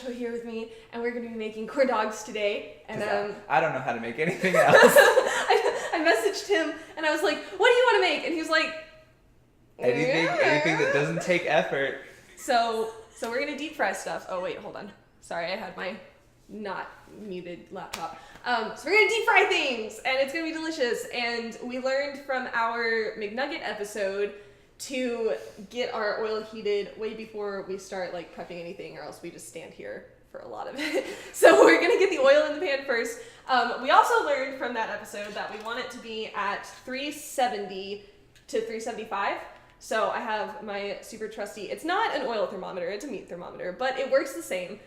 Joshua here with me, and we're going to be making corn dogs today. And I don't know how to make anything else. I messaged him, and I was like, what do you want to make? And he was like, anything that doesn't take effort. So we're going to deep fry stuff. Oh, wait, hold on. Sorry, I had my not muted laptop. So we're going to deep fry things, and it's going to be delicious. And we learned from our McNugget episode to get our oil heated way before we start like prepping anything, or else we just stand here for a lot of it. So we're gonna get the oil in the pan first. We also learned from that episode that we want it to be at 370 to 375. So I have my super trusty, it's not an oil thermometer, it's a meat thermometer, but it works the same.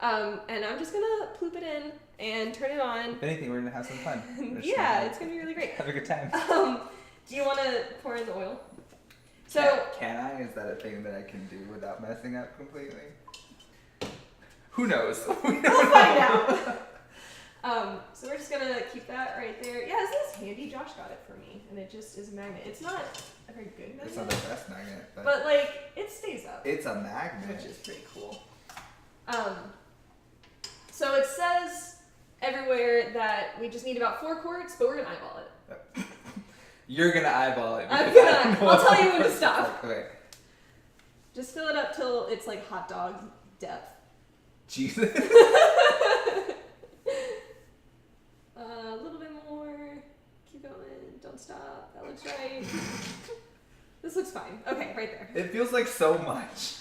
And I'm just gonna ploop it in and turn it on. If anything, we're gonna have some fun. Yeah, it's gonna be really great. Have a good time. Do you want to pour in the oil? So can I? Is that a thing that I can do without messing up completely? Who knows? We'll find out. So we're just gonna keep that right there. Yeah, isn't this handy? Josh got it for me, and it just is a magnet. It's not a very good magnet. It's not the best magnet, but like it stays up. It's a magnet, which is pretty cool. So it says everywhere that we just need about 4 quarts, but we're gonna eyeball it. You're gonna eyeball it. I'll tell you when to stop. Okay. Just fill it up till it's like hot dog depth. Jesus. A little bit more. Keep going. Don't stop. That looks right. This looks fine. Okay, right there. It feels like so much.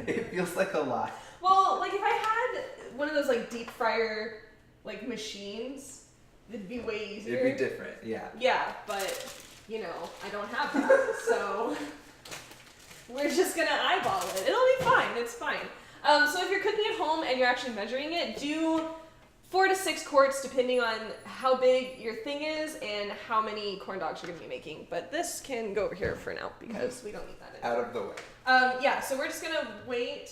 It feels like a lot. Well, like if I had one of those like deep fryer like machines, it'd be way easier. It'd be different, yeah. Yeah, but you know, I don't have that, so we're just gonna eyeball it. It'll be fine. It's fine. So if you're cooking at home and you're actually measuring it, do 4 to 6 quarts depending on how big your thing is and how many corn dogs you're gonna be making. But this can go over here for now because we don't need that anymore. Out of the way. Yeah, so we're just gonna wait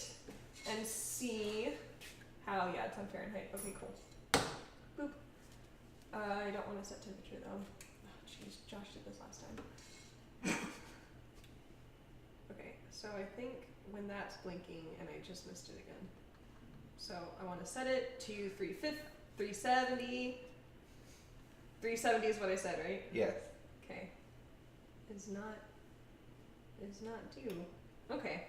and see how, yeah, it's on Fahrenheit. Okay, cool. Boop. I don't want to set temperature though. Oh, jeez, Josh did this last time. Okay, so I think when that's blinking, and I just missed it again. So I want to set it to 370. 370 is what I said, right? Yes. Okay. Is not due. Okay.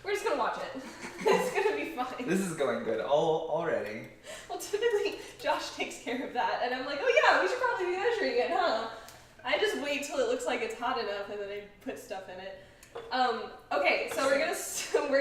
We're just gonna watch it. It's gonna be fine. This is going good already. Well, typically Josh takes care of that, and I'm like, oh yeah, we should probably be measuring it, huh? I just wait till it looks like it's hot enough, and then I put stuff in it. Okay, so we're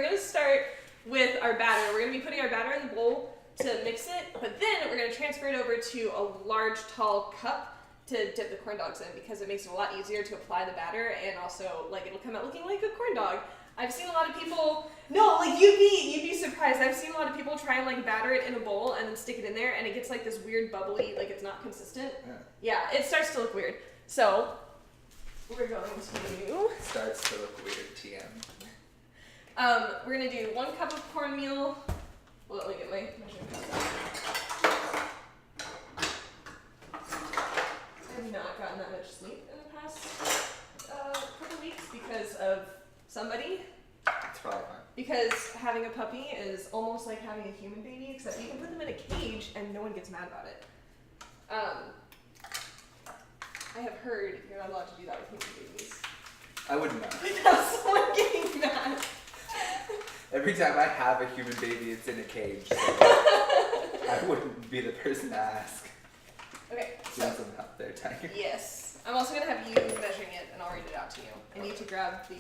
gonna start with our batter. We're gonna be putting our batter in the bowl to mix it, but then we're gonna transfer it over to a large, tall cup to dip the corn dogs in because it makes it a lot easier to apply the batter, and also like it'll come out looking like a corn dog. I've seen a lot of people. No, like you'd be surprised. I've seen a lot of people try and like batter it in a bowl and then stick it in there, and it gets like this weird bubbly, like it's not consistent. Yeah, it starts to look weird. So we're going to starts to look weird, TM. We're gonna do 1 cup of cornmeal. Well, let me get my measuring cup out. I've not gotten that much sleep in the past couple weeks because of somebody. It's probably fine. Because having a puppy is almost like having a human baby, except you can put them in a cage and no one gets mad about it. I have heard you're not allowed to do that with human babies. I wouldn't know. Without someone getting mad. Every time I have a human baby, it's in a cage. So I wouldn't be the person to ask. Okay. You want some help there, Tiger? Yes. I'm also going to have you measuring it, and I'll read it out to you. I need to grab the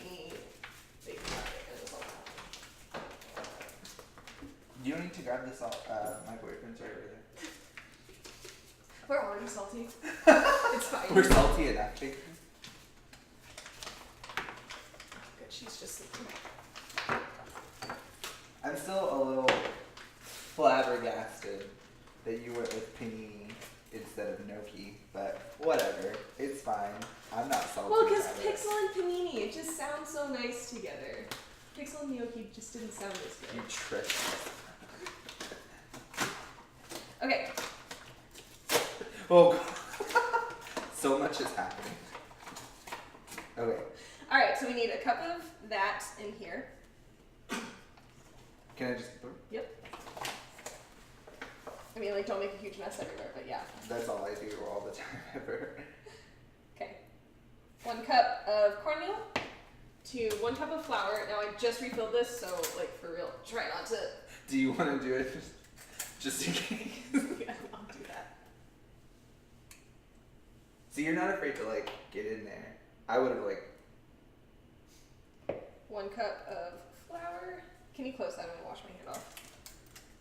baking packet as well. You don't need to grab this all. My boyfriend's right over there. We're already salty. It's fine. We're salty enough, baby. Good, she's just sleeping. I'm still a little flabbergasted that you went with panini instead of gnocchi, but whatever. It's fine. I'm not salty. Well, because pixel and panini, it just sounds so nice together. Pixel and gnocchi just didn't sound as good. You tricked me. Okay. Oh, so much is happening. Okay. All right, so we need a cup of that in here. Can I just? Yep. I mean, like, don't make a huge mess everywhere, but yeah. That's all I do all the time ever. Okay. 1 cup of cornmeal to 1 cup of flour. Now I just refilled this, so like for real, try not to. Do you want to do it just in case? Yeah, I'll do that. So you're not afraid to like get in there. I would have like. 1 cup of flour. Can you close that? I'm gonna wash my hand off.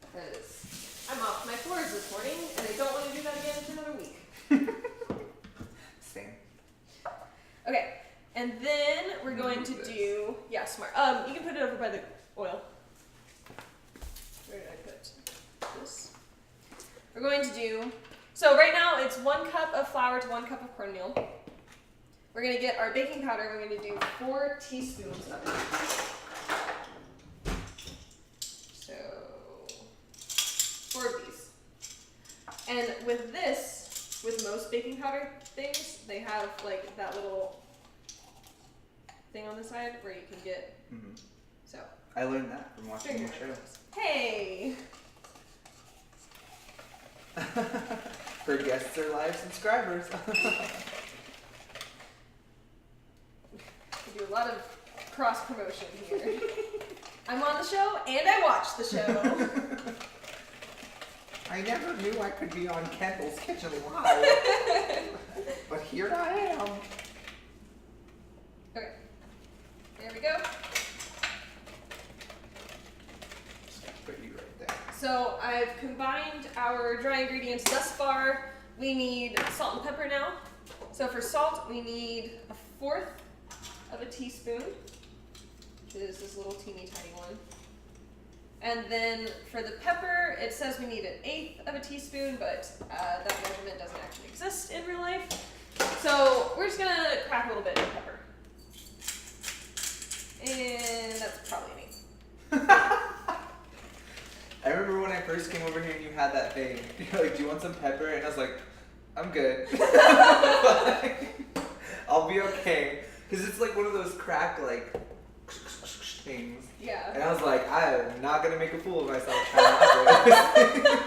Because I'm off my floors this morning, and I don't want to do that again for another week. Same. Okay, and then we're going to do, yeah, smart. You can put it over by the oil. Where did I put this? We're going to do, so right now it's 1 cup of flour to 1 cup of cornmeal. We're going to get our baking powder, and we're going to do 4 teaspoons of it. So, 4 of these. And with this, with most baking powder things, they have like that little thing on the side where you can get. Mm-hmm. So. I learned that from watching your show. Hey. For guests or live subscribers. We do a lot of cross promotion here. I'm on the show and I watch the show. I never knew I could be on Kendall's Kitchen Live. But here I am. Okay. There we go. Just gonna put you right there. So I've combined our dry ingredients thus far. We need salt and pepper now. So for salt, we need 1/4 of a teaspoon, which is this little teeny tiny one. And then for the pepper, it says we need 1/8 of a teaspoon, but that measurement doesn't actually exist in real life. So we're just gonna crack a little bit of pepper. And that's probably me. I remember when I first came over here and you had that thing. You're like, do you want some pepper? And I was like, I'm good. I'll be okay. Because it's like one of those crack, like, things. Yeah. And I was like, I am not going to make a fool of myself trying not to.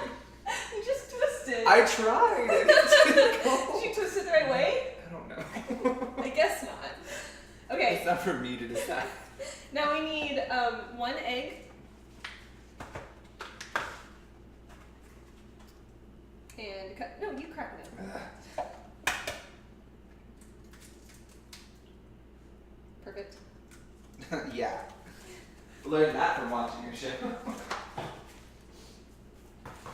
You just twisted. I tried. It didn't go. Did you twist it the right way? I don't know. I guess not. Okay. It's not for me to decide. Now we need 1 egg. And cut. No, you crack it. Perfect. Yeah. Learned that from watching your show.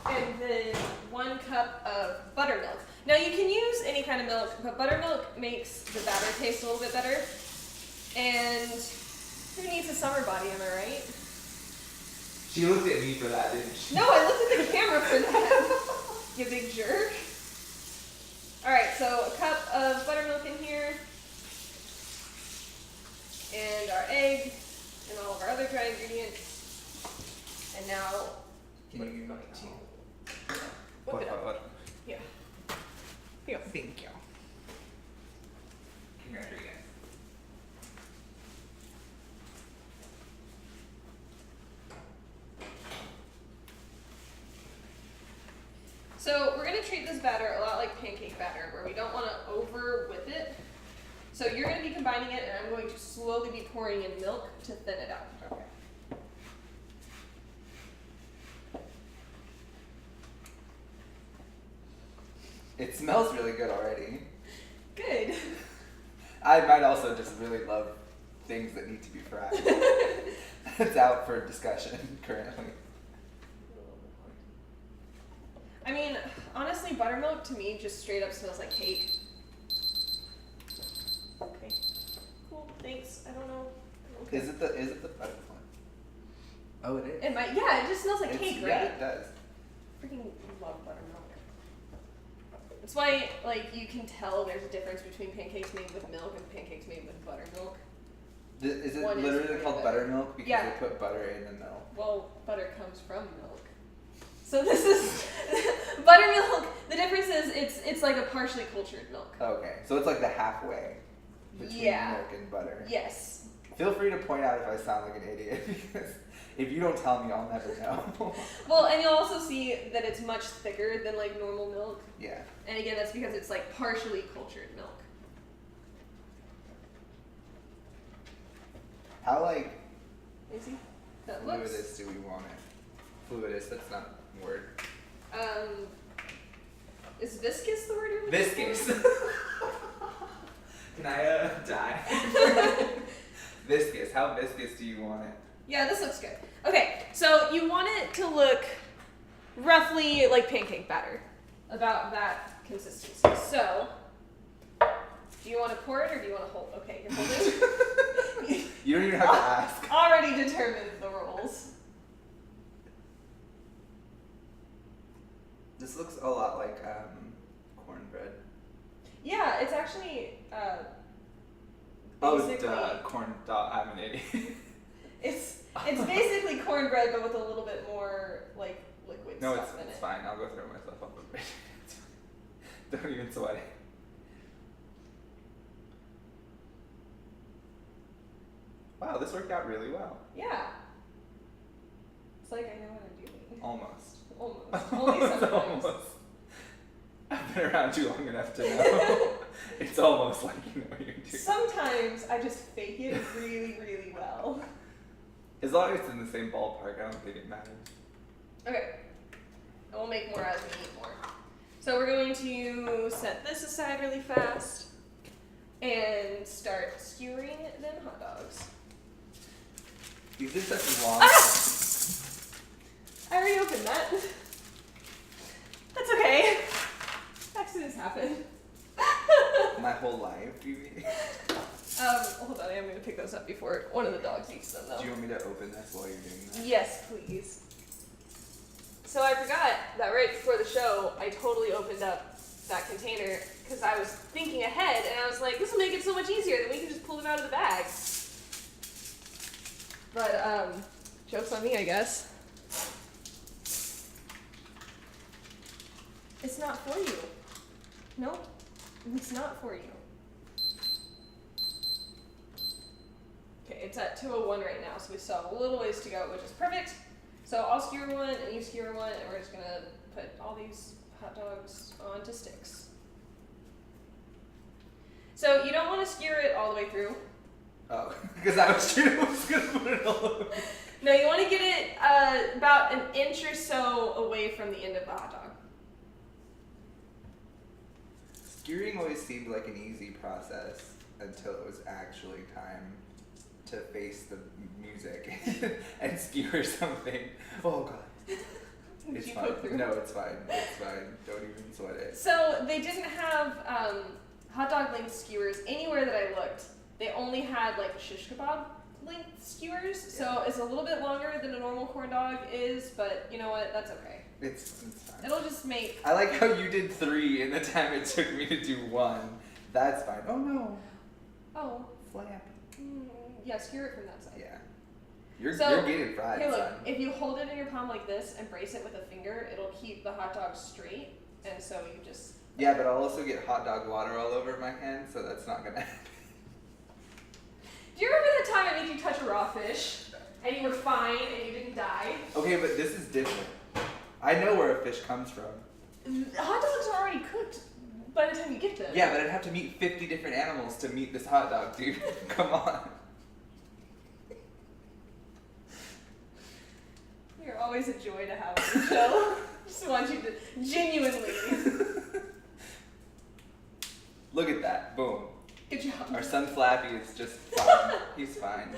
And then 1 cup of buttermilk. Now you can use any kind of milk, but buttermilk makes the batter taste a little bit better. And who needs a summer body, am I right? She looked at me for that, didn't she? No, I looked at the camera for that. You big jerk. Alright, so 1 cup of buttermilk in here. And our egg. And all of our other dry ingredients. And now, Can you going to whip it up. Yeah. Here you go. Thank you. Congratulations. So we're going to treat this batter a lot like pancake batter, where we don't want to over whip it. So you're going to be combining it, and I'm going to slowly be pouring in milk to thin it out. Okay. It smells really good already. Good. I might also just really love things that need to be fried. It's out for discussion currently. I mean, honestly, buttermilk to me just straight up smells like cake. Okay. Cool. Thanks. I don't know. Okay. Is it the buttermilk? Oh, it is. It might. Yeah, it just smells like It's- cake, yeah, right? it does. Freaking love buttermilk. That's why, like, you can tell there's a difference between pancakes made with milk and pancakes made with buttermilk. Is it One is literally way called better. buttermilk because Yeah. they put butter in the milk? Well, butter comes from milk. So this is buttermilk. The difference is it's like a partially cultured milk. Okay, so it's like the halfway between Yeah. milk and butter. Yes. Feel free to point out if I sound like an idiot because If you don't tell me, I'll never know. Well, and you'll also see that it's much thicker than like normal milk. Yeah. And again, that's because it's like partially cultured milk. How like Easy. That looks. fluidous do we want it? Fluidous, that's not a word. Is viscous the word you're looking Viscous. for? Can I die? Viscous. How viscous do you want it? Yeah, this looks good. Okay, so you want it to look roughly like pancake batter. About that consistency. So, do you want to pour it or do you want to hold? Okay, you're holding. You don't even have to ask. Already determined the rules. This looks a lot like cornbread. Yeah, it's actually Oh, basically corn dog. I'm an idiot. it's basically cornbread but with a little bit more like liquid No, stuff in it's it. fine. I'll go throw myself off the bridge. Don't even sweat it. Wow, this worked out really well. Yeah. It's like I know what I'm doing. Almost. Almost. Only sometimes. Almost. I've been around you long enough to know. It's almost like you know what you're doing. Sometimes I just fake it really, really well. As long as it's in the same ballpark, I don't think it matters. Okay. And we'll make more as we eat more. So we're going to set this aside really fast and start skewering them hot dogs. These are such long. I already opened that. That's okay. Accidents happen. My whole life, you mean? Hold on, I'm gonna pick those up before one of the dogs eats them though. Do you want me to open this while you're doing that? Yes, please. So I forgot that right before the show, I totally opened up that container because I was thinking ahead and I was like, this will make it so much easier, then we can just pull them out of the bag. But, joke's on me, I guess. It's not for you. No, it's not for you. Okay, it's at 2:01 right now, so we still have a little ways to go, which is perfect. So I'll skewer one and you skewer one, and we're just gonna put all these hot dogs onto sticks. So you don't want to skewer it all the way through. Oh, because I was gonna put it all over. No, you want to get it about an inch or so away from the end of the hot dog. Skewering always seemed like an easy process until it was actually time to face the music and skewer something. Oh god. It's Did you fine. poke through? No, it's fine. It's fine. Don't even sweat it. So they didn't have hot dog length skewers anywhere that I looked. They only had like shish kebab length skewers, so it's a little bit longer than a normal corn dog is, but you know what? That's okay. It's fine. It'll just make. I like how you did 3 in the time it took me to do 1. That's fine. Oh no. Oh. Flap. Yeah, skewer it from that side. Yeah. You're So, getting fried, Hey, look, son. if you hold it in your palm like this and brace it with a finger, it'll keep the hot dog straight, and so you just. Yeah, but I'll also get hot dog water all over my hand, so that's not gonna happen. Do you remember the time I made you touch a raw fish, and you were fine, and you didn't die? Okay, but this is different. I know where a fish comes from. Hot dogs are already cooked by the time you get them. Yeah, but I'd have to meet 50 different animals to meet this hot dog, dude. Come on. You're always a joy to have on the show. Just want you to genuinely. Look at that. Boom. Good job. Our son Flappy is just fine. He's fine.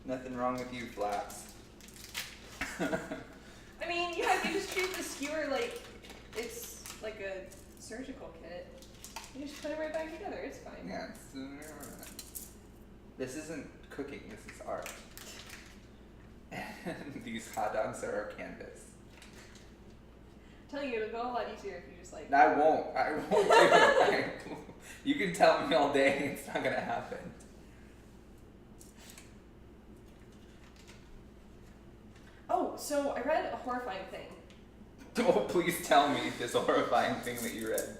Nothing wrong with you, Flaps. I mean, yeah, you just treat the skewer like it's like a surgical kit. You just put it right back together. It's fine. Yeah, this isn't cooking. This is art. And these hot dogs are our canvas. I'm telling you, it'll go a lot easier if you just like. I won't do it. You can tell me all day, it's not gonna happen. Oh, so I read a horrifying thing. Oh, please tell me this horrifying thing that you read.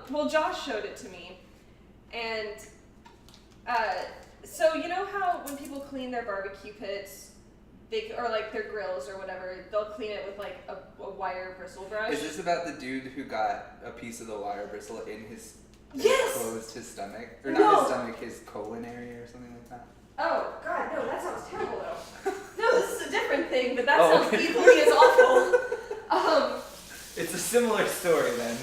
Well, Josh showed it to me, and So you know how when people clean their barbecue pits, or like their grills or whatever, they'll clean it with like a wire bristle brush. Is this about the dude who got a piece of the wire bristle in his Yes! closed his stomach? Or No. not his stomach, his colon area or something like that? Oh God, no, that sounds terrible though. No, this is a different thing, but that Oh, sounds okay. equally as awful. It's a similar story then.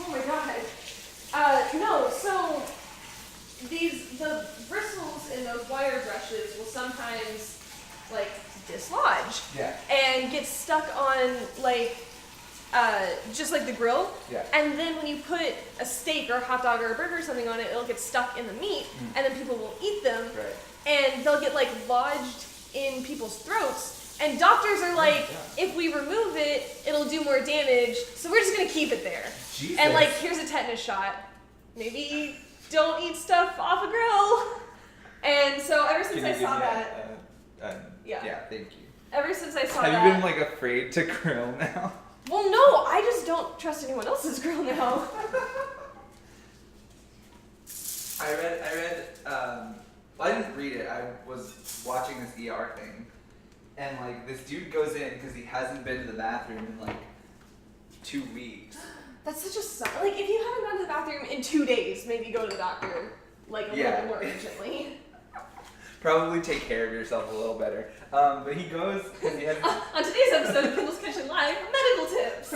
Oh my God. No, so the bristles in those wire brushes will sometimes like dislodge. Yeah. And get stuck on like just like the grill. Yeah. And then when you put a steak or a hot dog or a burger or something on it, it'll get stuck in the meat, and then people will eat them, Right. and they'll get like lodged in people's throats. And doctors are like, if we remove it, it'll do more damage, so we're just gonna keep it there. Jesus. And like, here's a tetanus shot. Maybe don't eat stuff off a grill. And so ever since Can I you give saw me that, yeah, thank you. ever since I saw Have that. you been like afraid to grill now? Well, no, I just don't trust anyone else's grill now. I read, well, I didn't read it. I was watching this ER thing, and like this dude goes in because he hasn't been to the bathroom in like 2 weeks. That's such a sign. Like, if you haven't gone to the bathroom in 2 days, maybe go to the doctor, like, a little bit more urgently. Probably take care of yourself a little better. But he goes because he has. On today's episode of Kindle's Kitchen Live, medical tips.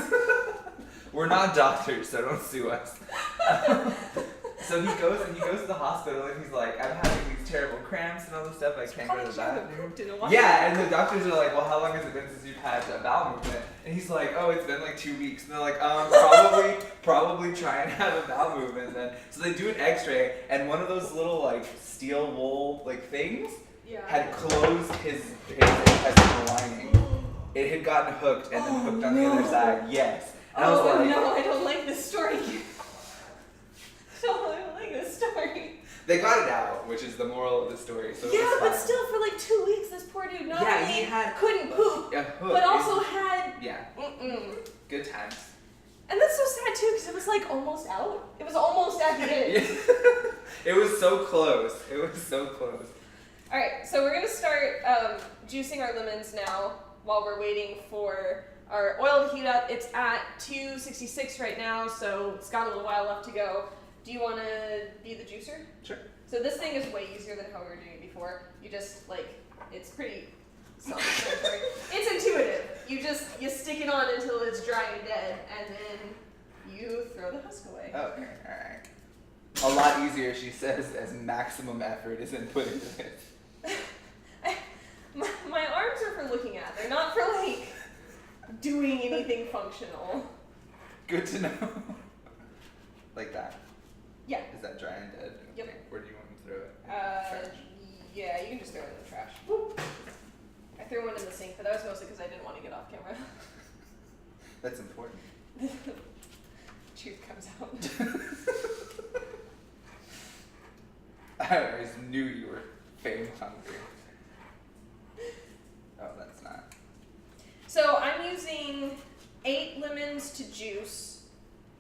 We're not doctors, so don't sue us. So he goes to the hospital and he's like, I'm having these terrible cramps and all this stuff. I can't go to the bathroom. Yeah, and the doctors are like, well, how long has it been since you've had a bowel movement? And he's like, oh, it's been like 2 weeks. And they're like, probably try and have a bowel movement then. So they do an X-ray, and one of those little like steel wool like things had closed his intestinal lining. It had gotten hooked and then hooked on the other side. Yes. And I was like, no, I don't like this story. I don't like this story. They got it out, which is the moral of the story. So Yeah, it was but fine. still, for like 2 weeks, this poor dude not Yeah, only he had couldn't poop, a hook. but also had Yeah. Good times. And that's so sad too, because it was like almost out. It was almost at the end. It was so close. It was so close. All right, so we're gonna start juicing our lemons now while we're waiting for our oil to heat up. It's at 266 right now, so it's got a little while left to go. Do you want to be the juicer? Sure. So this thing is way easier than how we were doing it before. You just it's pretty self-explanatory. It's intuitive. You stick it on until it's dry and dead, and then you throw the husk away. Okay, alright. A lot easier, she says, as maximum effort is input into this. My arms are for looking at. They're not for doing anything functional. Good to know. Like that. Yeah. Is that dry and dead? Yep. Okay. Where do you want me to throw it? Trash. Yeah, you can just throw it in the trash. Whoop. I threw one in the sink, but that was mostly because I didn't want to get off camera. That's important. Truth comes out. I always knew you were fame hungry. Oh, that's not. So I'm using 8 lemons to juice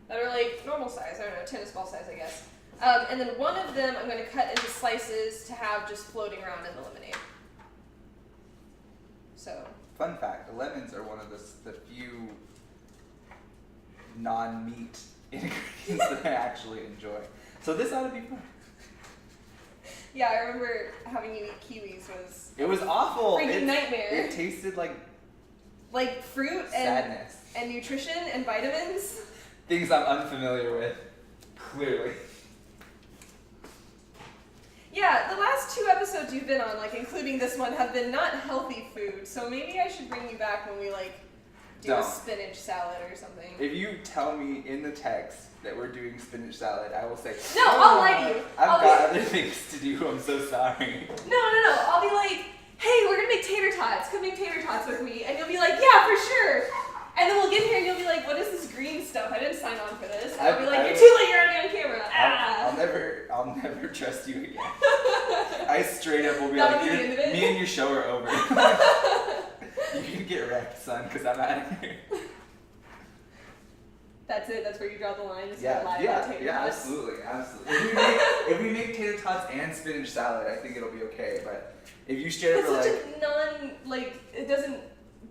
that are like normal size. I don't know, tennis ball size, I guess. And then one of them I'm going to cut into slices to have just floating around in the lemonade. So. Fun fact, lemons are one of the few non-meat ingredients that I actually enjoy. So this ought to be fun. Yeah, I remember having you eat kiwis was. It was awful. Freaking nightmare. It tasted like fruit sadness. and nutrition and vitamins. Things I'm unfamiliar with, clearly. Yeah, the last 2 episodes you've been on, including this one, have been not healthy food. So maybe I should bring you back when we do a spinach salad or something. If you tell me in the text that we're doing spinach salad, I will say, no, I'll lie to you. I've got other things to do, I'm so sorry. No. I'll be like, hey, we're gonna make tater tots. Come make tater tots with me. And you'll be like, yeah, for sure. And then we'll get here and you'll be like, what is this green stuff? I didn't sign on for this. And I'll be like, you're too late, you're already on camera. I'll never trust you again. I straight up will be That'll like, be the end of it. me and your show are over. You can get wrecked, son, because I'm out of here. That's it. That's where you draw the line. Is Yeah, live yeah, tater yeah, tots? absolutely, absolutely. If we make tater tots and spinach salad, I think it'll be okay. But if you straight up It's are such like, a it doesn't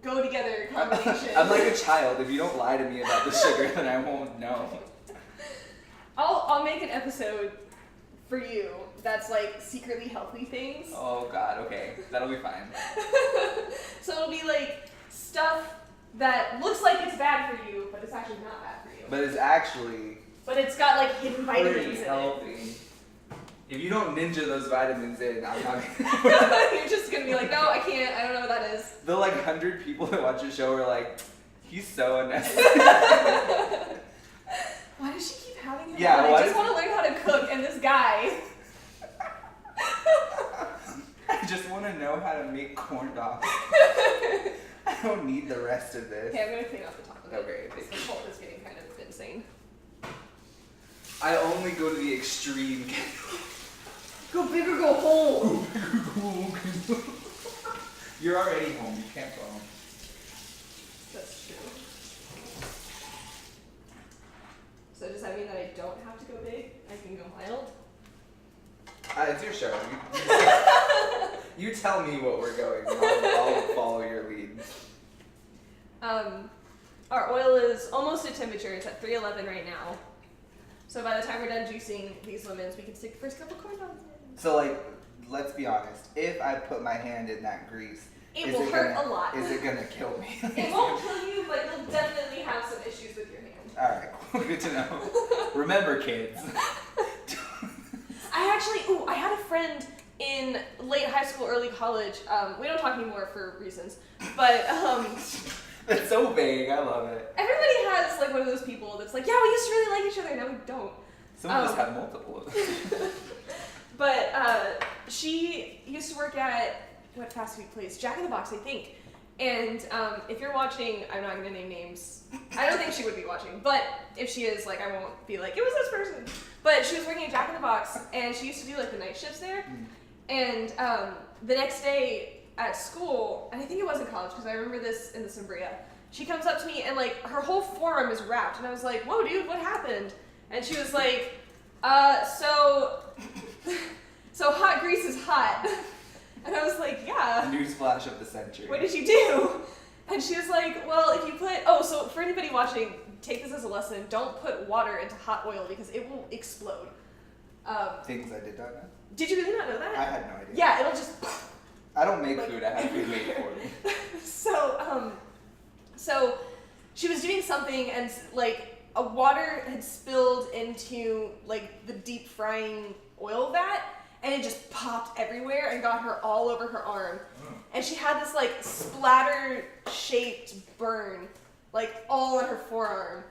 go together combination. I'm like a child. If you don't lie to me about the sugar, then I won't know. I'll make an episode for you that's like secretly healthy things. Oh God, okay, that'll be fine. So it'll be like stuff that looks like it's bad for you, but it's actually not bad for you. But it's actually But it's got like hidden vitamins pretty in healthy. If you don't ninja those vitamins in, I'm not. it. You're just gonna be like, no, I can't. I don't know what that is. The like 100 people that watch the show are like, he's so unnecessary. Why does she keep having him? Yeah, on? why I just does- want to learn how to cook, and this guy. I just want to know how to make corn dogs. I don't need the rest of this. Okay, I'm gonna clean off the top of it. Okay, This thank you. whole is getting kind of insane. I only go to the extreme. Go big or go home. You're already home. You can't go home. That's true. So does that mean that I don't have to go big? I can go mild? It's your show. You tell me what we're going. And I'll follow your lead. Our oil is almost at temperature. It's at 311 right now. So by the time we're done juicing these lemons, we can stick the first couple corn dogs in. So like, let's be honest. If I put my hand in that grease, It will hurt a lot. Is it gonna kill me? It won't kill you, but you'll definitely have some issues with your hand. All right, cool. Good to know. Remember, kids. I had a friend in late high school, early college. We don't talk anymore for reasons, but That's so vague. I love it. everybody has like one of those people that's like, yeah, we used to really like each other, now we don't. Some of us have multiple of them. But she used to work at what fast food place? Jack in the Box, I think. And if you're watching, I'm not gonna name names. I don't think she would be watching, but if she is, like, I won't be like, it was this person. But she was working at Jack in the Box, and she used to do like the night shifts there. And the next day at school, and I think it was in college because I remember this in the Sombria, she comes up to me and like her whole forearm is wrapped, and I was like, whoa, dude, what happened? And she was like, so hot grease is hot. And I was like, yeah. Newsflash of the century. What did you do? And she was like, well, if you put, so for anybody watching, take this as a lesson, don't put water into hot oil because it will explode. Things I did not know. Did you really not know that? I had no idea. Yeah, it'll just... I don't make Like- food. I have food made for me. So she was doing something and like a water had spilled into like the deep frying oil vat and it just popped everywhere and got her all over her arm. And she had this like splatter shaped burn like all on her forearm.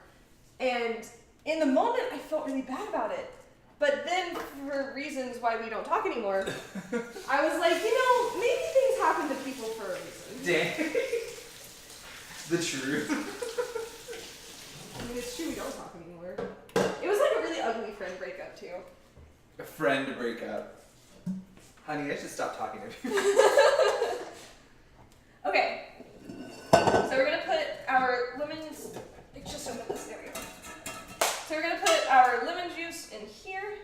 And in the moment I felt really bad about it. But then for reasons why we don't talk anymore, I was like, maybe things happen to people for a reason. Dang. The truth. I mean, it's true we don't talk anymore. It was like a really ugly friend breakup too. A friend breakup. Honey, I should stop talking to you. Okay, so we're gonna put our lemons. It's just open this. There we go. So we're gonna put our lemon juice in here.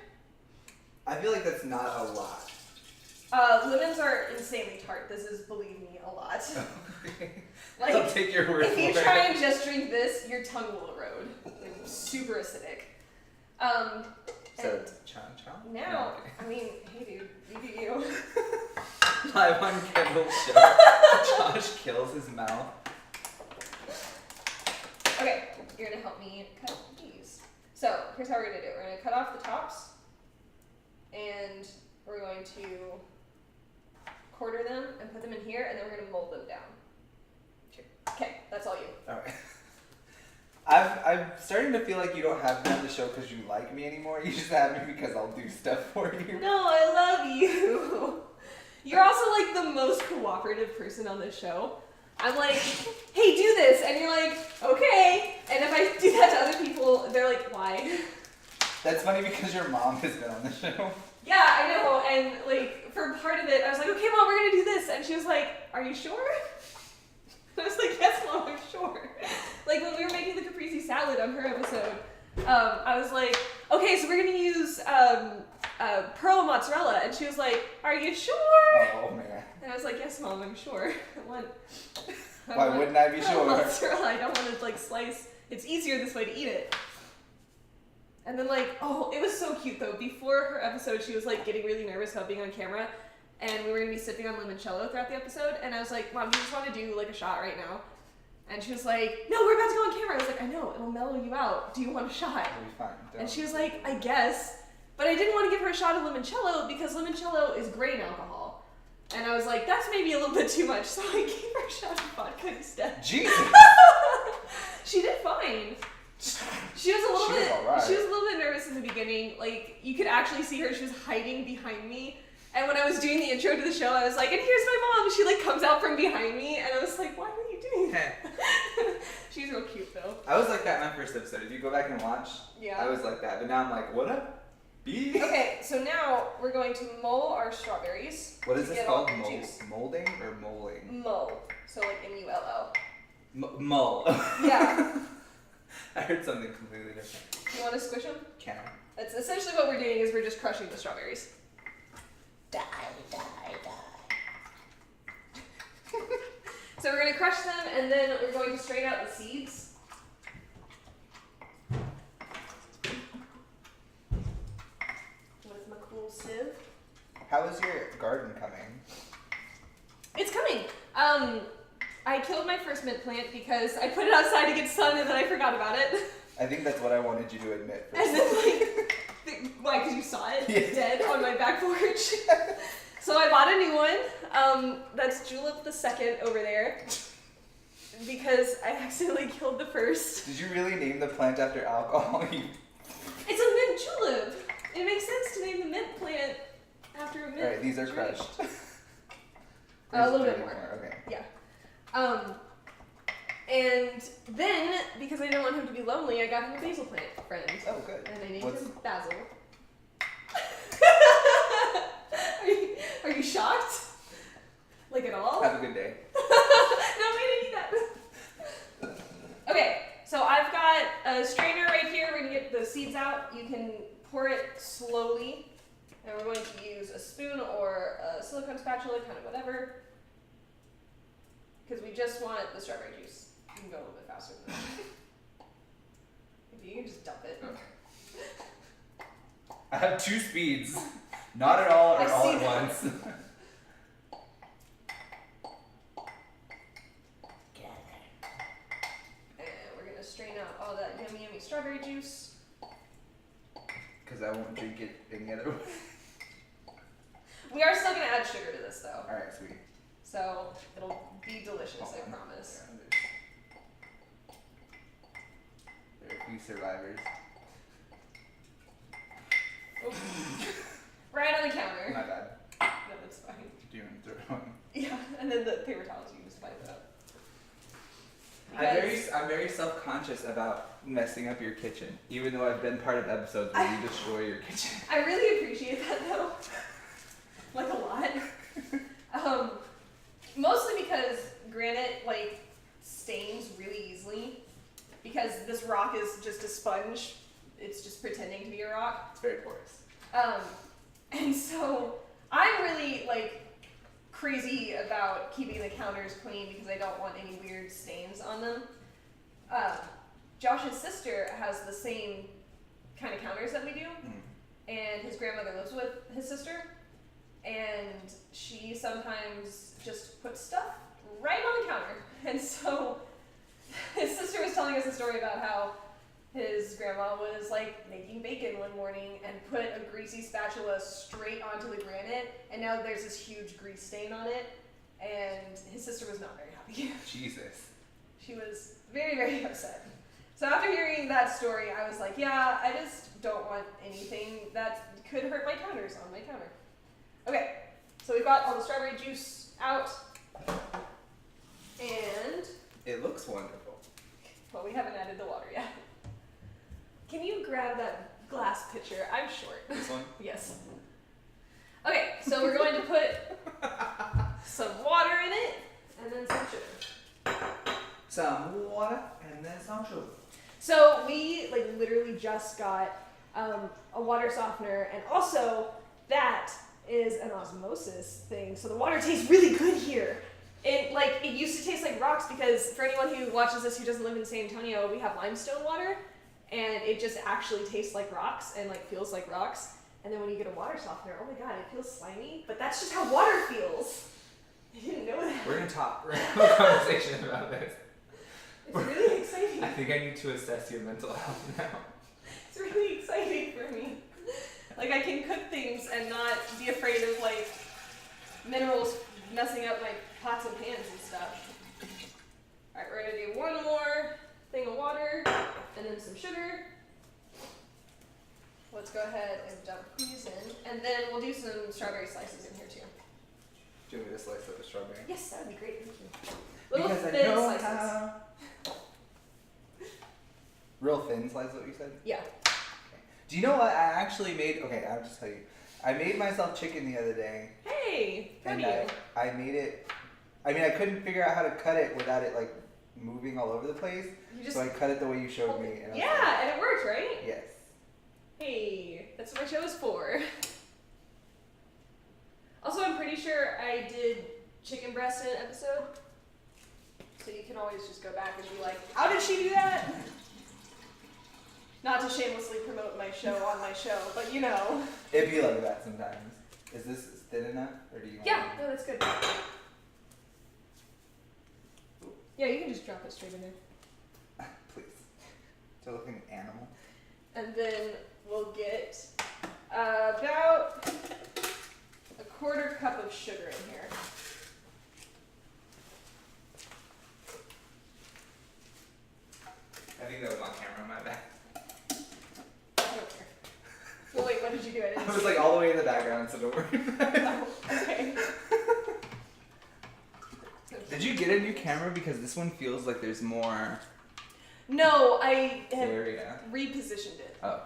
I feel like that's not a lot. Lemons are insanely tart. This is, believe me, a lot. Like, I'll take your word for if it. you try and just drink this, your tongue will erode. It's super acidic. So, And Chan Chan? now, No, okay. I mean, hey dude, you do you. Live on Kendall's show. Josh kills his mouth. Okay, you're gonna help me cut these. So here's how we're gonna do it. We're gonna cut off the tops, and we're going to quarter them and put them in here, and then we're gonna mold them down. Okay, that's all you. Alright. I'm starting to feel like you don't have me on the show because you like me anymore. You just have me because I'll do stuff for you. No, I love you. You're also like the most cooperative person on this show. I'm like, hey, do this, and you're like, okay. And if I do that to other people, they're like, why? That's funny because your mom has been on the show. Yeah, I know. And like for part of it, I was like, okay, Mom, we're gonna do this, and she was like, are you sure? I was like, yes, Mom, I'm sure. Like when we were making the caprese salad on her episode, I was like, okay, so we're gonna use pearl mozzarella, and she was like, are you sure? Oh man. And I was like, yes, Mom, I'm sure. Why wouldn't I be sure? Mozzarella. I don't want to like slice. It's easier this way to eat it. And then like, oh, it was so cute though. Before her episode, she was like getting really nervous about being on camera, and we were gonna be sipping on limoncello throughout the episode. And I was like, Mom, do you just want to do like a shot right now? And she was like, no, we're about to go on camera. I was like, I know, it'll mellow you out. Do you want a shot? It'll be fine. And she was like, I guess. But I didn't want to give her a shot of limoncello because limoncello is grain alcohol. And I was like, that's maybe a little bit too much. So I gave her a shot of vodka instead. Jesus. She did fine. She was a little bit. All right. She was a little bit nervous in the beginning. Like you could actually see her. She was hiding behind me. And when I was doing the intro to the show, I was like, and here's my mom. She like comes out from behind me, and I was like, why were you doing that? She's real cute though. I was like that in my first episode. If you go back and watch, Yeah. I was like that. But now I'm like, what up, B? Okay, so now we're going to mull our strawberries. What is this called? Juice. Molding or mulling? Mull. So like M-U-L-L. Mull. Yeah. I heard something completely different. You want to squish them? Can. That's essentially what we're doing is we're just crushing the strawberries. Die. So we're going to crush them, and then we're going to strain out the seeds. With my cool sieve. How is your garden coming? It's coming. I killed my first mint plant because I put it outside to get sun, and then I forgot about it. I think that's what I wanted you to admit first. And then why? Because you saw it dead on my back porch. So I bought a new one. That's Julep the second over there. Because I accidentally killed the first. Did you really name the plant after alcohol? It's a mint julep. It makes sense to name the mint plant after a mint. Alright, these are drink. crushed. A little bit more. Okay. Yeah. And then, because I didn't want him to be lonely, I got him a basil plant friend. Oh, good. And I named What's- him Basil. Are you shocked? Like at all? Have a good day. No, we didn't need that. Okay, so I've got a strainer right here. We're gonna get the seeds out. You can pour it slowly. And we're going to use a spoon or a silicone spatula, kind of whatever. Because we just want the strawberry juice. You can go a little bit faster than that. If you can just dump it. I have two speeds. Not at all or I all see at that. once. And we're going to strain out all that yummy, yummy strawberry juice. Because I won't drink it any other way. We are still going to add sugar to this, though. Alright, sweet. So it'll be delicious, Hold I on. promise. Yeah, there are a few survivors. Oops. Right on the counter. My bad. No, that's fine. Do you want to throw it on? Yeah, and then the paper towels, you can just wipe it up. I'm very self-conscious about messing up your kitchen, even though I've been part of episodes where you destroy your kitchen. I really appreciate that though. Like a lot. Mostly because granite like stains really easily. Because this rock is just a sponge. It's just pretending to be a rock. It's very porous. And so I'm really like crazy about keeping the counters clean because I don't want any weird stains on them. Josh's sister has the same kind of counters that we do, and his grandmother lives with his sister, and she sometimes just puts stuff right on the counter. And so his sister was telling us a story about how his grandma was like making bacon one morning and put a greasy spatula straight onto the granite, and now there's this huge grease stain on it, and his sister was not very happy. Jesus. She was very, very upset. So after hearing that story, I was like, yeah, I just don't want anything that could hurt my counters on my counter. Okay, so we've got all the strawberry juice out, and It looks wonderful. well, we haven't added the water yet. Can you grab that glass pitcher? I'm short. This one? Yes. Okay, so we're going to put some water in it, and then some sugar. Some water and then some sugar. So we like literally just got a water softener, and also that is an osmosis thing. So the water tastes really good here. It used to taste like rocks because for anyone who watches this who doesn't live in San Antonio, we have limestone water, and it just actually tastes like rocks and like feels like rocks. And then when you get a water softener, oh my god, it feels slimy. But that's just how water feels. I didn't know that. We're gonna have a conversation about this. It's really exciting. I think I need to assess your mental health now. It's really exciting for me. Like I can cook things and not be afraid of like minerals messing up my pots and pans and stuff. Alright, we're gonna do one more thing of water and then some sugar. Let's go ahead and dump these in. And then we'll do some strawberry slices in here too. Do you want me to slice up a strawberry? Yes, that would be great, thank you. Little Because thin I know slices. how. Real thin slice, what you said? Yeah. Okay. Do you know what I actually made? Okay, I'll just tell you. I made myself chicken the other day. Hey, proud And of you. I made it. I mean, I couldn't figure out how to cut it without it like moving all over the place. You just So I cut it the way you showed me. And I was yeah, like, and it worked, right? yes. Hey, that's what my show is for. Also, I'm pretty sure I did chicken breast in an episode. So you can always just go back and be like, how did she do that? Not to shamelessly promote my show on my show, but you know. It'd be like that sometimes. Is this thin enough? Or do you want Yeah, no, that's good. Yeah, you can just drop it straight in there. Please. So look like an animal. And then we'll get about a quarter cup of sugar in here. I think that was on camera, my bad. I don't care. Well, wait, what did you do? I didn't I was see like it. all the way in the background, so don't worry about it. Oh, okay. Did you get a new camera? Because this one feels like there's more No, I have area. repositioned it. Oh.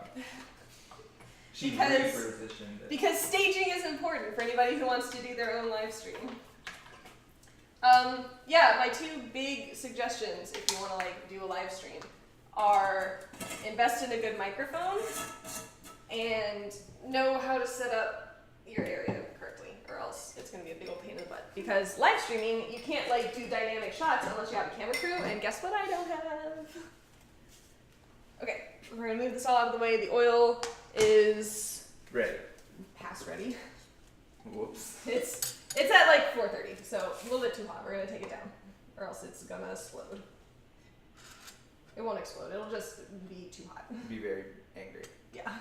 She Because- repositioned it. Because staging is important for anybody who wants to do their own live stream. Yeah, my two big suggestions if you want to like do a live stream are invest in a good microphone and know how to set up your area correctly, or else it's going to be a big old pain in the butt. Because live streaming, you can't like do dynamic shots unless you have a camera crew, and guess what I don't have? Okay, we're going to move this all out of the way. The oil is Ready. past ready. Whoops. It's at like 4:30, so a little bit too hot. We're gonna take it down, or else it's gonna explode. It won't explode. It'll just be too hot. Be very angry. Yeah.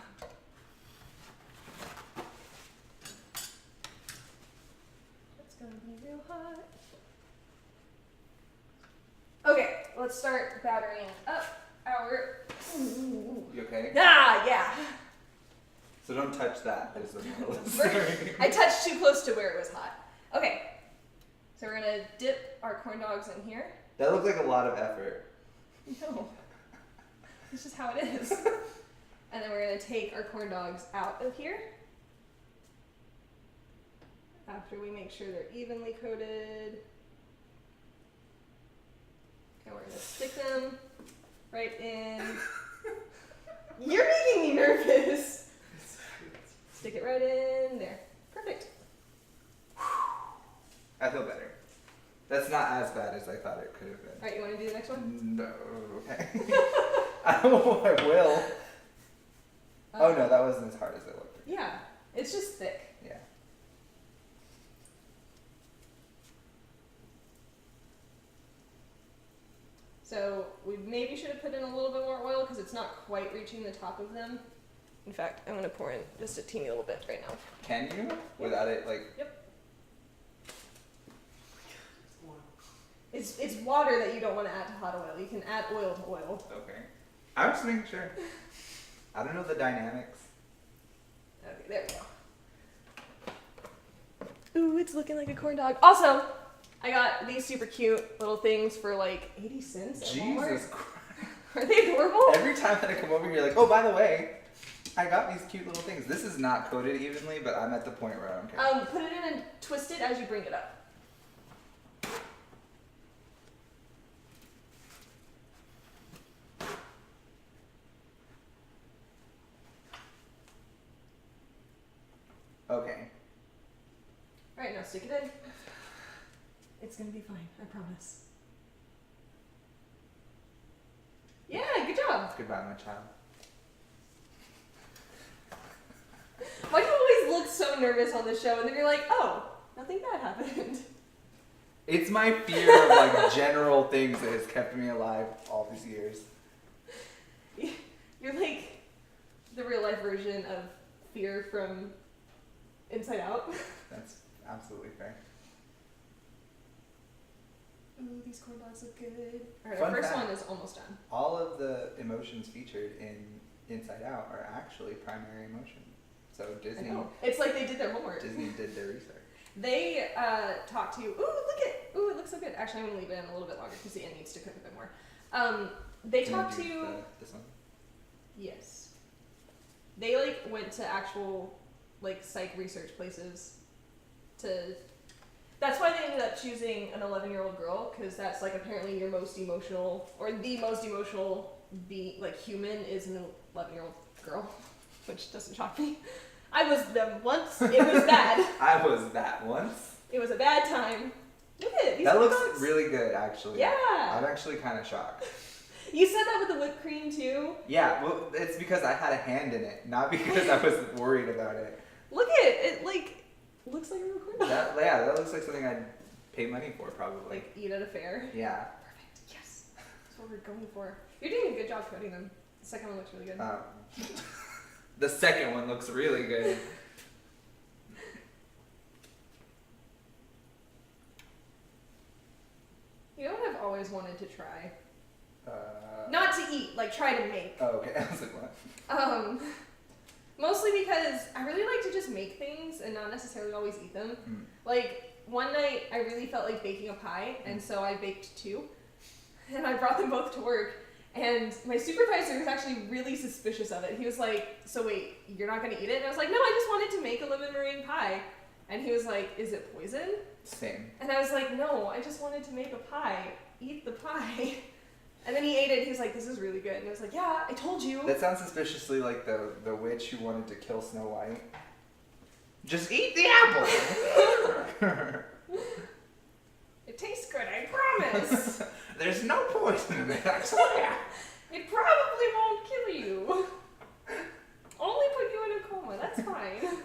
It's gonna be real hot. Okay, let's start battering up our. You okay? Yeah. So don't touch that. Is the moral of the Right. story. I touched too close to where it was hot. Okay, so we're gonna dip our corn dogs in here. That looked like a lot of effort. No, this is how it is. And then we're gonna take our corn dogs out of here after we make sure they're evenly coated. And we're gonna stick them right in. You're making me nervous. Stick it right in there. Perfect. I feel better. That's not as bad as I thought it could have been. Alright, you wanna do the next one? No, okay. I don't know if I will. Oh no, that wasn't as hard as it looked. Yeah, it's just thick. Yeah. So we maybe should have put in a little bit more oil because it's not quite reaching the top of them. In fact, I'm gonna pour in just a teeny little bit right now. Can you? Without it like... It's water that you don't want to add to hot oil. You can add oil to oil. Okay. I was just making sure. I don't know the dynamics. Okay, there we go. Ooh, it's looking like a corn dog. Also, I got these super cute little things for like 80 cents at Walmart. Jesus Christ. Are they adorable? Every time that I come over here, you're like, oh, by the way, I got these cute little things. This is not coated evenly, but I'm at the point where I don't care. Put it in and twist it as you bring it up. Okay. Alright, now stick it in. It's gonna be fine, I promise. Yeah, good job. Goodbye, my child. Why do you always look so nervous on the show and then you're like, oh, nothing bad happened? It's my fear of like general things that has kept me alive all these years. You're like the real life version of Fear from Inside Out. That's absolutely fair. Ooh, these corn dogs look good. Alright, Fun our first fact. one is almost done. All of the emotions featured in Inside Out are actually primary emotions. So I Disney know. It's like they did their homework. Disney did their research. They talked to, it looks so good. Actually, I'm gonna leave it in a little bit longer because the end needs to cook a bit more. They Can talked you do to, this one. yes. They like went to actual like psych research places to, that's why they ended up choosing an 11-year-old girl, because that's like apparently your most emotional, or the most emotional like human is an 11-year-old girl, which doesn't shock me. I was them once. It was bad. I was that once. It was a bad time. Look at it. These That hot looks dogs. really good, actually. Yeah. I'm actually kind of shocked. You said that with the whipped cream too. Yeah, well, it's because I had a hand in it, not because I was worried about it. Look at it. It like looks like a real corn dog. That looks like something I'd pay money for, probably. Like eat at a fair. Yeah. Perfect. Yes. That's what we're going for. You're doing a good job coding them. The second one looks really good. The second one looks really good. You know what I've always wanted to try? Uh, Not to eat, like try to make. Oh, okay. I was like, what? Mostly because I really like to just make things and not necessarily always eat them. Mm. Like one night I really felt like baking a pie, and so I baked 2, and I brought them both to work. And my supervisor was actually really suspicious of it. He was like, "So wait, you're not gonna eat it?" And I was like, "No, I just wanted to make a lemon meringue pie." And he was like, "Is it poison?" Same. And I was like, "No, I just wanted to make a pie. Eat the pie." And then he ate it, and he was like, "This is really good." And I was like, "Yeah, I told you." That sounds suspiciously like the witch who wanted to kill Snow White. Just eat the apple! It tastes good, I promise. There's no poison in it, I swear. It probably won't kill you. Only put you in a coma, that's fine.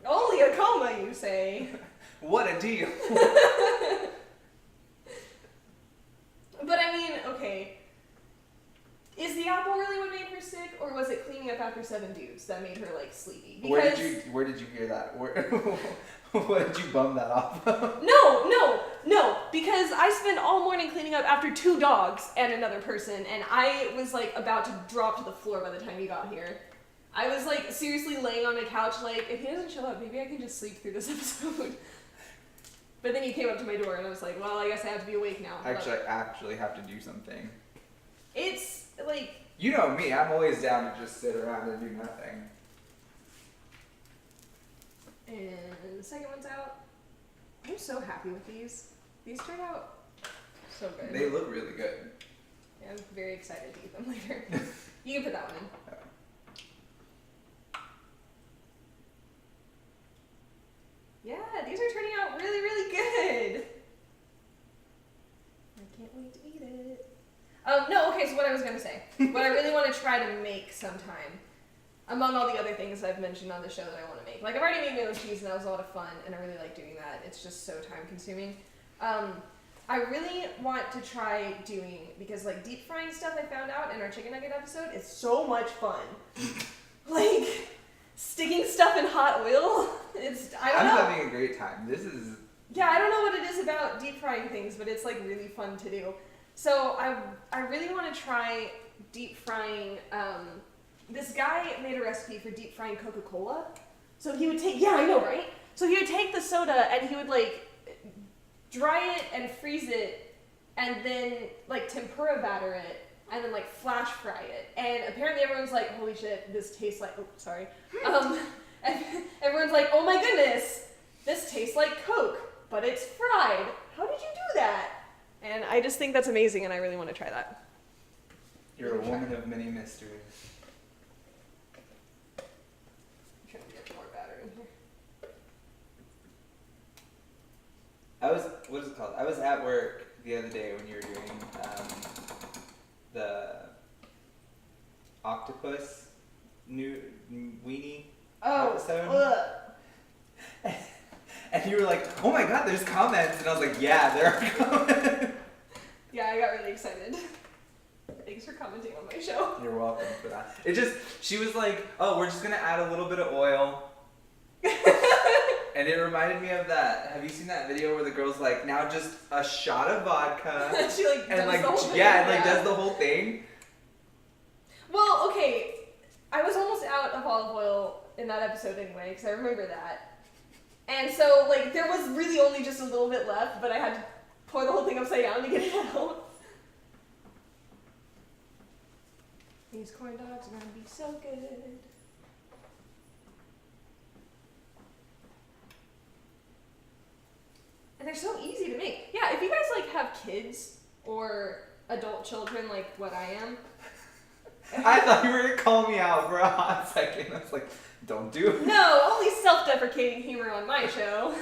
Only a coma, you say? What a deal. But I mean, okay. Is the apple really what made her sick, or was it cleaning up after 7 dudes that made her like sleepy? Because Where did you hear that? What did you bum that off of? No, because I spent all morning cleaning up after 2 dogs and another person, and I was like about to drop to the floor by the time you got here. I was like seriously laying on my couch like, if he doesn't show up, maybe I can just sleep through this episode. But then you came up to my door and I was like, well, I guess I have to be awake now. I actually have to do something. It's like... You know me, I'm always down to just sit around and do nothing. And the second one's out. I'm so happy with these. These turned out so good. They look really good. Yeah, I'm very excited to eat them later. You can put that one in. Yeah, these are turning out really, really good. I can't wait to eat it. No, okay, so what I was going to say. What I really want to try to make sometime, among all the other things I've mentioned on the show that I want to make. Like, I've already made mayo cheese, and that was a lot of fun, and I really like doing that. It's just so time-consuming. I really want to try doing, because, like, deep frying stuff I found out in our chicken nugget episode is so much fun. Like... sticking stuff in hot oil, I'm having a great time. This is... Yeah, I don't know what it is about deep frying things, but it's like really fun to do. So I really want to try deep frying, this guy made a recipe for deep frying Coca-Cola. So he would take, yeah, I know, right? So he would take the soda and he would like dry it and freeze it and then like tempura batter it. And then like flash fry it, and apparently everyone's like, "Holy shit, this tastes like." Oh, sorry. And everyone's like, "Oh my goodness, this tastes like Coke, but it's fried. How did you do that?" And I just think that's amazing, and I really want to try that. You're a woman of many mysteries. I'm trying to get what is it called? I was at work the other day when you were doing the octopus new weenie episode. And you were like, oh my god, there's comments. And I was like, yeah, there are comments. Yeah, I got really excited. Thanks for commenting on my show. You're welcome for that. She was like, oh, we're just going to add a little bit of oil. And it reminded me of that. Have you seen that video where the girl's like, now just a shot of vodka. She like does the whole thing. Yeah, and like does the whole thing. Well, okay. I was almost out of olive oil in that episode anyway, because I remember that. And so, like, there was really only just a little bit left, but I had to pour the whole thing upside down to get it out. These corn dogs are gonna be so good. And they're so easy to make. Yeah, if you guys, like, have kids or adult children like what I am. I thought you were gonna call me out for a hot second. I was like, don't do it. No, only self-deprecating humor on my show.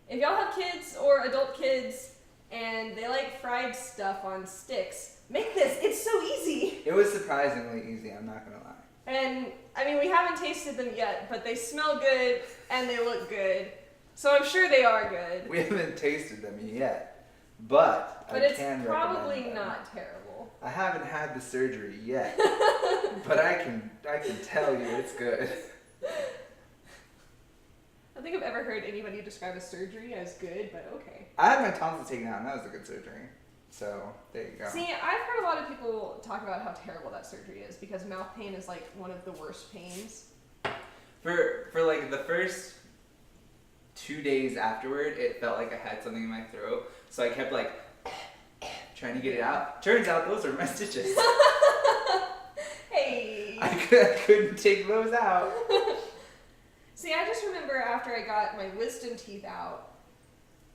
If y'all have kids or adult kids and they like fried stuff on sticks, make this. It's so easy. It was surprisingly easy, I'm not gonna lie. And, I mean, we haven't tasted them yet, but they smell good and they look good. So I'm sure they are good. We haven't tasted them yet, but I it's can probably recommend them. not terrible. I haven't had the surgery yet, but I can tell you it's good. I don't think I've ever heard anybody describe a surgery as good, but okay. I had my tonsils taken out, and that was a good surgery. So there you go. See, I've heard a lot of people talk about how terrible that surgery is because mouth pain is like one of the worst pains. For like the first 2 days afterward, it felt like I had something in my throat, so I kept like trying to get it out. Turns out those are my stitches. Hey. I couldn't take those out. See, I just remember after I got my wisdom teeth out.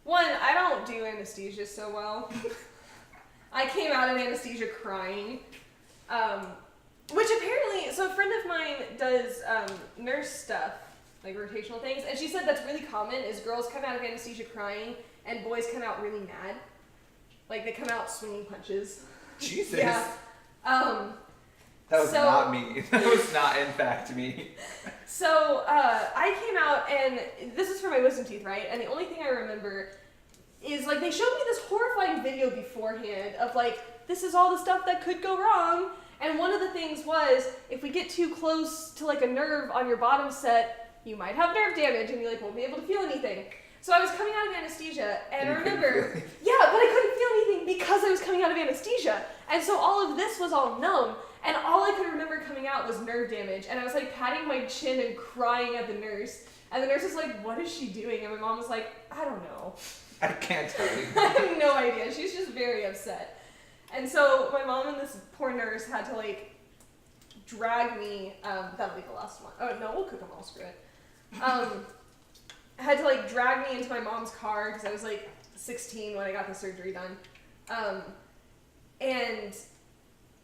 One, I don't do anesthesia so well. I came out of anesthesia crying. Which apparently, so a friend of mine does nurse stuff, like rotational things, and she said that's really common, is girls come out of anesthesia crying and boys come out really mad. Like, they come out swinging punches. Jesus. Yeah. That was not me. That was not, in fact, me. So, I came out, and this is for my wisdom teeth, right? And the only thing I remember is, like, they showed me this horrifying video beforehand of, like, this is all the stuff that could go wrong. And one of the things was, if we get too close to, like, a nerve on your bottom set, you might have nerve damage, and you, like, won't be able to feel anything. So I was coming out of anesthesia, and I remember, yeah, but I couldn't feel anything because I was coming out of anesthesia. And so all of this was all numb, and all I could remember coming out was nerve damage. And I was like patting my chin and crying at the nurse. And the nurse was like, what is she doing? And my mom was like, I don't know. I can't tell you. I have no idea. She's just very upset. And so my mom and this poor nurse had to like drag me, that'll be the last one. Oh no, we'll cook them all, screw it. Had to like drag me into my mom's car because I was like 16 when I got the surgery done. And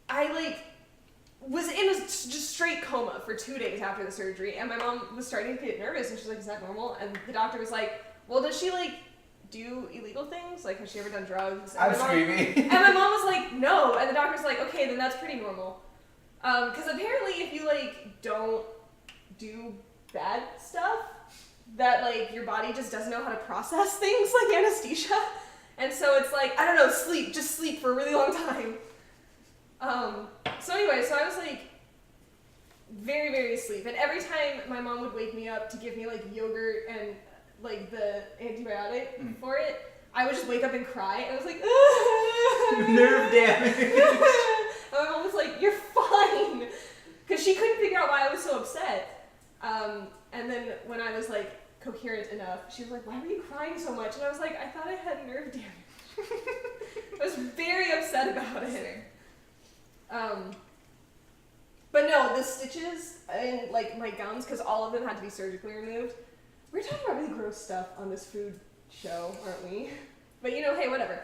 I like was in a just straight coma for 2 days after the surgery, and my mom was starting to get nervous, and she's like, is that normal? And the doctor was like, well, does she like do illegal things? Like, has she ever done drugs? I'm screaming. And my mom was like, no. And the doctor's like, okay, then that's pretty normal. Because apparently if you like don't do bad stuff, that like your body just doesn't know how to process things like anesthesia. And so it's like, I don't know, just sleep for a really long time. So anyway, so I was like very, very asleep. And every time my mom would wake me up to give me like yogurt and like the antibiotic for it, I would just wake up and cry. And I was like, nerve damage. And my mom was like, you're fine. Because she couldn't figure out why I was so upset. And then when I was like coherent enough, she was like, why were you crying so much? And I was like, I thought I had nerve damage. I was very upset about it. But no, the stitches in like my gums, because all of them had to be surgically removed. We're talking about really gross stuff on this food show, aren't we? But you know, hey, whatever.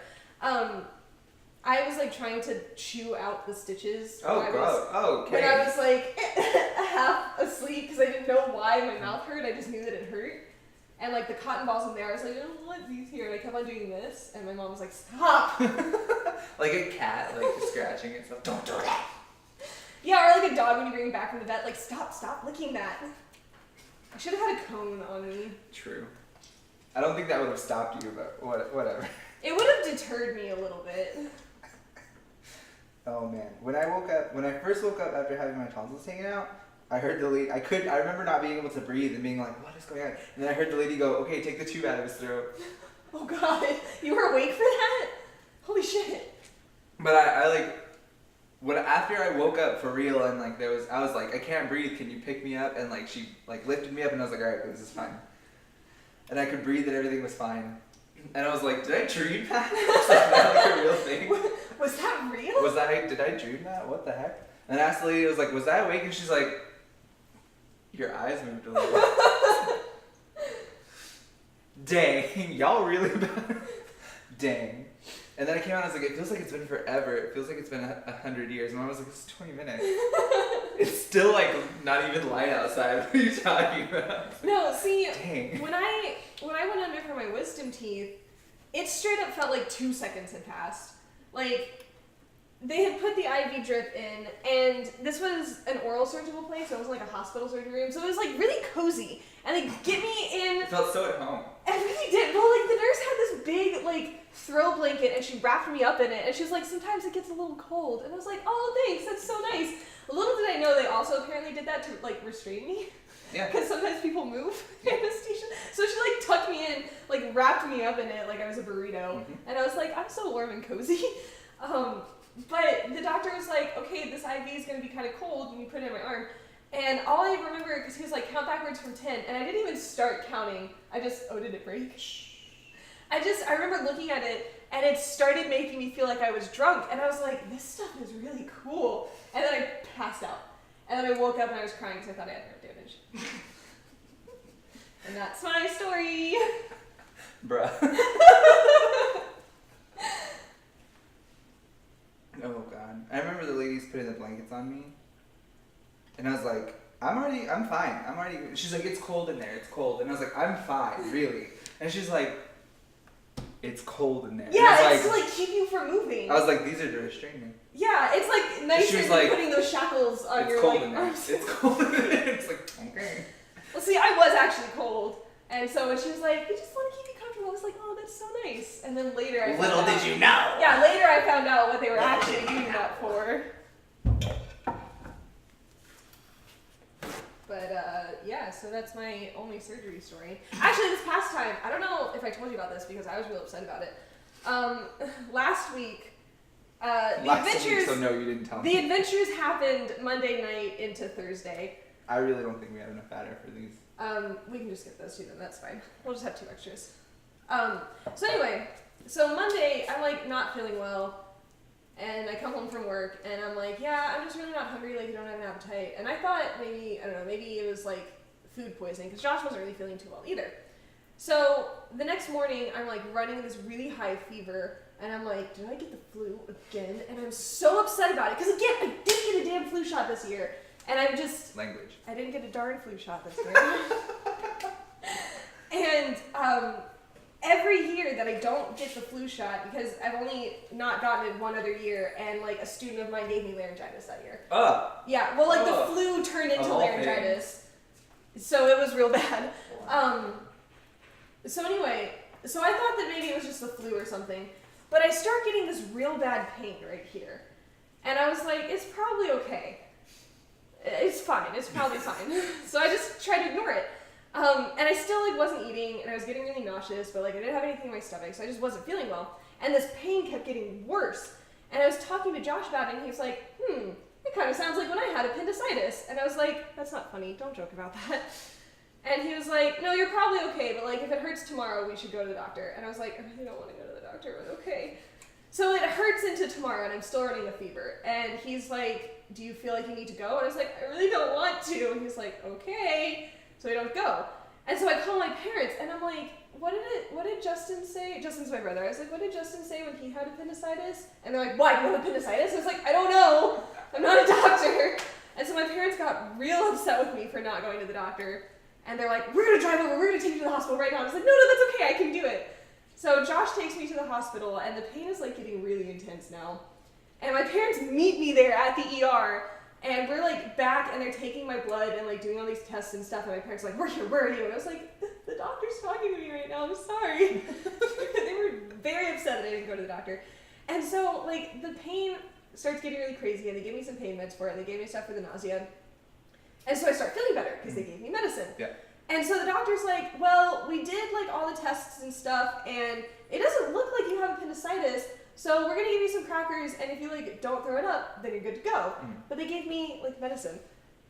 I was like trying to chew out the stitches. Oh, gross. Okay. When I was like half asleep because I didn't know why my mouth hurt. I just knew that it hurt. And like the cotton balls in there, I was like, I don't want these here. And I kept on doing this, and my mom was like, stop. Like a cat, like scratching itself. Don't do that. Yeah, or like a dog when you bring it back from the vet, like stop licking that. I should have had a cone on me. True. I don't think that would have stopped you, but whatever. It would have deterred me a little bit. Oh man, when I first woke up after having my tonsils taken out, I heard the lady. I remember not being able to breathe and being like, "What is going on?" And then I heard the lady go, "Okay, take the tube out of his throat." Oh God, you were awake for that? Holy shit! But I like, when after I woke up for real and like I was like, "I can't breathe. Can you pick me up?" And like she like lifted me up and I was like, "All right, this is fine." And I could breathe and everything was fine. And I was like, "Did I dream that? Was that like a real thing? Was that real? Did I dream that? What the heck?" And I asked the lady, I was like, "Was I awake?" And she's like, "Your eyes moved a little." Dang, y'all really bad. Dang. And then I came out and I was like, "It feels like it's been forever. It feels like it's been 100 years." And I was like, "It's 20 minutes." It's still like not even light outside. What are you talking about? No, see, dang. When I went under for my wisdom teeth, it straight up felt like 2 seconds had passed. Like, they had put the IV drip in, and this was an oral surgical place, so it was like a hospital surgery room, so it was like really cozy. And they get me in. It felt so at home. It really did. Well, like the nurse had this big like throw blanket, and she wrapped me up in it, and she was like, "Sometimes it gets a little cold," and I was like, "Oh, thanks, that's so nice." Little did I know they also apparently did that to like restrain me. Yeah. Because sometimes people move anesthesia. So she like tucked me in, like wrapped me up in it like I was a burrito. Mm-hmm. And I was like, I'm so warm and cozy. But the doctor was like, "Okay, this IV is going to be kind of cold when you put it in my arm." And all I remember, because he was like, "Count backwards from 10. And I didn't even start counting. I just, oh, did it break? I remember looking at it, and it started making me feel like I was drunk. And I was like, this stuff is really cool. And then I passed out. And then I woke up and I was crying because I thought I had nerve damage. And that's my story. Bruh. Oh God. I remember the ladies putting the blankets on me. And I was like, I'm fine. She's like, "It's cold in there, it's cold." And I was like, "I'm fine, really." And she's like, "It's cold in there." Yeah, it's to like keep you from moving. I was like, "These are to restrain me." Yeah, it's like nicer than like, putting those shackles on your like arms. It's cold in there. It's like, okay. Well, see, I was actually cold. And so when she was like, "We just want to keep you comfortable," I was like, "Oh, that's so nice." And then later I found out. Little did you know. Yeah, later I found out what they were actually using that for. But yeah, so that's my only surgery story. Actually, this past time, I don't know if I told you about this because I was real upset about it. Last week, so no, you didn't tell me. The adventures happened Monday night into Thursday. I really don't think we have enough batter for these. We can just skip those two then, that's fine. We'll just have 2 extras. So anyway, so Monday, I'm like not feeling well, and I come home from work, and I'm like, yeah, I'm just really not hungry, like I don't have an appetite. And I thought maybe it was like food poisoning, because Josh wasn't really feeling too well either. So the next morning, I'm like running this really high fever, and I'm like, did I get the flu again? And I'm so upset about it, because again, I didn't get a damn flu shot this year. And I'm just... Language. I didn't get a darn flu shot this year. And every year that I don't get the flu shot, because I've only not gotten it one other year, and like a student of mine gave me laryngitis that year. Yeah, well like the flu turned into laryngitis. So it was real bad. So anyway, so I thought that maybe it was just the flu or something. But I start getting this real bad pain right here. And I was like, it's probably okay. It's fine. It's probably fine. So I just tried to ignore it. And I still like wasn't eating, and I was getting really nauseous, but like I didn't have anything in my stomach, so I just wasn't feeling well. And this pain kept getting worse. And I was talking to Josh about it, and he was like, it kind of sounds like when I had appendicitis. And I was like, that's not funny. Don't joke about that. And he was like, no, you're probably okay, but like if it hurts tomorrow, we should go to the doctor. And I was like, I really don't want to go to the doctor, but okay. So it hurts into tomorrow, and I'm still running a fever. And he's like, do you feel like you need to go? And I was like, I really don't want to. And he's like, okay. So I don't go. And so I call my parents, and I'm like, what did Justin say? Justin's my brother. I was like, what did Justin say when he had appendicitis? And they're like, why, do you have appendicitis? I was like, I don't know. I'm not a doctor. And so my parents got real upset with me for not going to the doctor. And they're like, we're gonna drive over, we're gonna take you to the hospital right now. I was like, no, that's okay, I can do it. So Josh takes me to the hospital, and the pain is like getting really intense now. And my parents meet me there at the ER, and we're like back, and they're taking my blood and like doing all these tests and stuff. And my parents are like, we're here, where are you? And I was like, the doctor's talking to me right now, I'm sorry. They were very upset that I didn't go to the doctor. And so like the pain starts getting really crazy, and they give me some pain meds for it, and they gave me stuff for the nausea. And so I start feeling better because they gave me medicine. Yeah. And so the doctor's like, well, we did like all the tests and stuff, and it doesn't look like you have appendicitis, so we're gonna give you some crackers, and if you like don't throw it up, then you're good to go. But they gave me like medicine,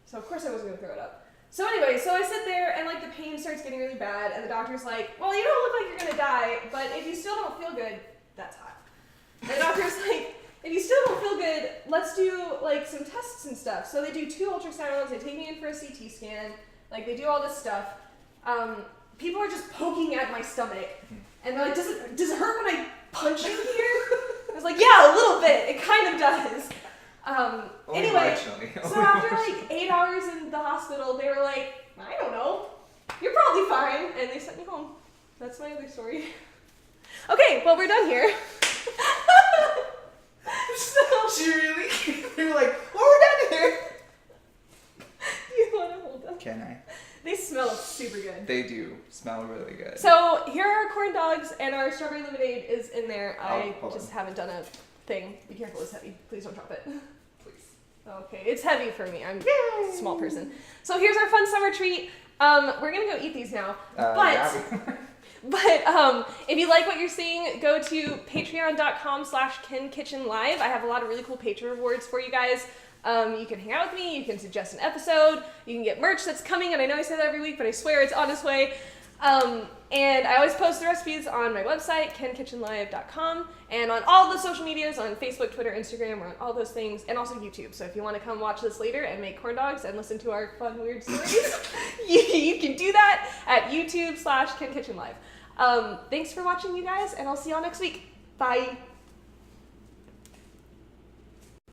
so of course I wasn't gonna throw it up. So anyway, so I sit there, and like the pain starts getting really bad, and the doctor's like, well, you don't look like you're gonna die, but if you still don't feel good, that's hot. And the doctor's like, if you still don't feel good, let's do like some tests and stuff. So they do 2 ultrasounds, they take me in for a CT scan, like they do all this stuff. People are just poking at my stomach, and they're like, does it hurt when I punch you here? I was like, yeah, a little bit, it kind of does. Anyway, so after like 8 hours in the hospital, they were like, I don't know, you're probably fine, and they sent me home. That's my other story. Okay, well, we're done here. So, she really? You're like, well, we're done here. You want to hold them? Can I? They smell super good. They do smell really good. So here are our corn dogs, and our strawberry lemonade is in there. I hold just on. haven't done a thing. Be careful, it's heavy. Please don't drop it. Please. Okay, it's heavy for me. I'm a small person. So here's our fun summer treat. We're gonna go eat these now. But if you like what you're seeing, go to patreon.com/KenKitchenLive. I have a lot of really cool Patreon rewards for you guys. You can hang out with me, you can suggest an episode, you can get merch that's coming, and I know I say that every week, but I swear it's on its way. And I always post the recipes on my website, kenkitchenlive.com, and on all the social medias, on Facebook, Twitter, Instagram, we're on all those things, and also YouTube. So if you want to come watch this later and make corn dogs and listen to our fun, weird stories, you can do that at YouTube/KenKitchenLive. Thanks for watching, you guys, and I'll see y'all next week. Bye.